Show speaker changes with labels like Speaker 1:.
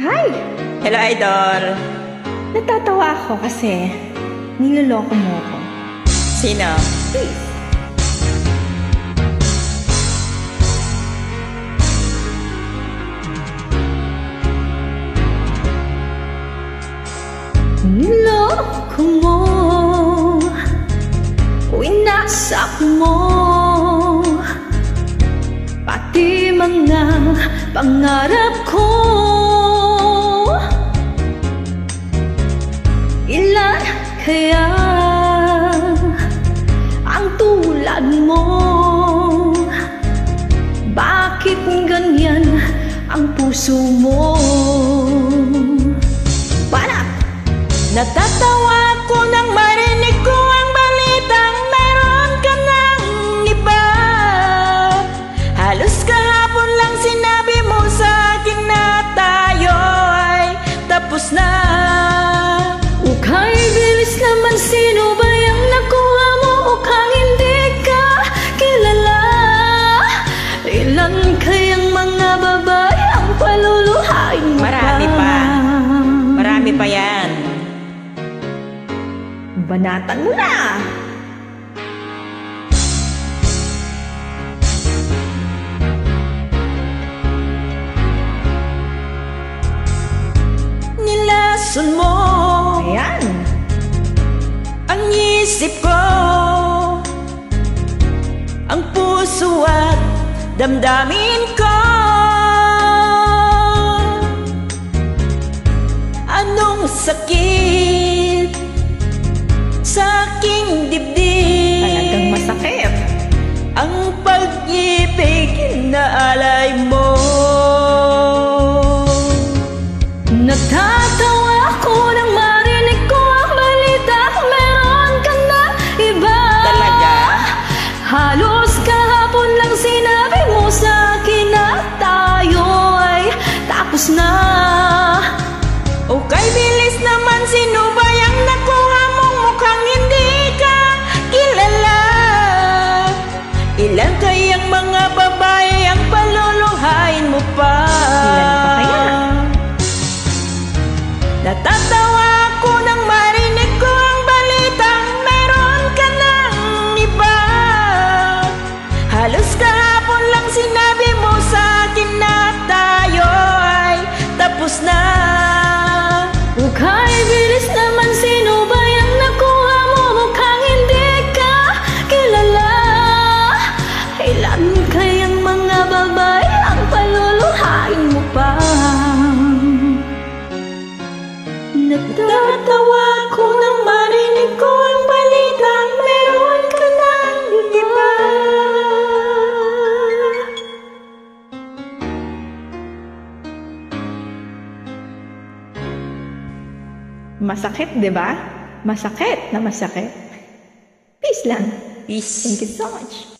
Speaker 1: Hi!
Speaker 2: Hello, Idol!
Speaker 1: Natatawa ako kasi niloloko mo ako.
Speaker 2: Sino?
Speaker 1: Please. Niloko mo, winasak mo pati mga pangarap ko. Ilan kaya ang tulad mo? Bakit ganyan ang puso mo? Banat!
Speaker 2: Natatawa ko nang marinig ko ang balitang meron ka ng iba. Halos kahapon lang sinabi mo sa akin na tayo ay tapos na.
Speaker 1: Ukay bilis naman, sino ba yung nakuha mo? Ukang hindi ka kilala. Ilan kayang mga babae ang paluluhain mo?
Speaker 2: Marami pa yan.
Speaker 1: Banatan mo na!
Speaker 2: Nilason mo
Speaker 1: Ayan!
Speaker 2: ang isip ko, ang puso at damdamin ko. Anong sakit sa aking dibdib?
Speaker 1: Talagang masakit.
Speaker 2: Ang pag-ibig na alay mo.
Speaker 1: Natatawa ako nang marinig ko ang balita, meron ka na iba.
Speaker 2: Talaga?
Speaker 1: Halos kahapon lang sinabi mo sa akin na tayo ay tapos na.
Speaker 2: Okay, bilis naman, sino ba yung nakuha mong mukhang hindi ka kilala? Ilan kayang mga babae ang paluluhain mo pa?
Speaker 1: Ilan pa kaya?
Speaker 2: Natatawa ako nang marinig ko ang balitang meron ka ng iba. Halos kahapon lang sinabi mo sa akin na tayo ay tapos na.
Speaker 1: Ukay bilis naman, sino ba yung nakuha mo? Mukhang hindi ka kilala. Ilan kayang mga babae ang paluluhain mo pa?
Speaker 2: Natatawa ko nang marinig ko ang balitang meron ka ng iba.
Speaker 1: Masakit, di ba? Masakit na masakit. Peace lang.
Speaker 2: Peace.
Speaker 1: Thank you so much.